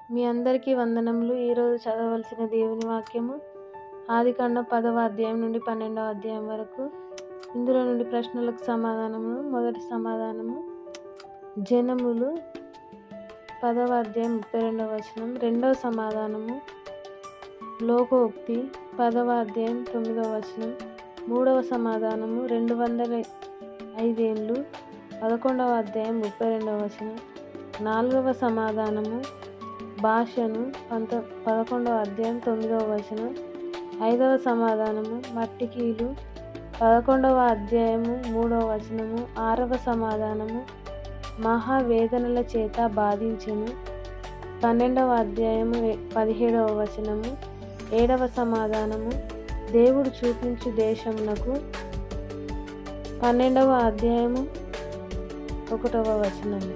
మీ అందరికీ వందనములు. ఈరోజు చదవవలసిన దేవుని వాక్యము ఆదికాండం 10వ అధ్యాయం నుండి 12వ అధ్యాయం వరకు. ఇందులో నుండి ప్రశ్నలకు సమాధానము. మొదటి సమాధానము జనములు 10వ అధ్యాయం 32వ వచనం. రెండవ సమాధానము లోకోక్తి 10వ అధ్యాయం 9వ వచనం. మూడవ సమాధానము 205 ఏళ్ళు 11వ అధ్యాయం 32వ వచనం. నాలుగవ సమాధానము భాషను 11వ అధ్యాయం 9వ వచనం. ఐదవ సమాధానము మట్టికీలు 11వ అధ్యాయము 3వ వచనము. ఆరవ సమాధానము మహావేదనల చేత బాధించెను 12వ అధ్యాయము 17వ వచనము. ఏడవ సమాధానము దేవుడు చూపించు దేశమునకు 12వ అధ్యాయము 1వ వచనము.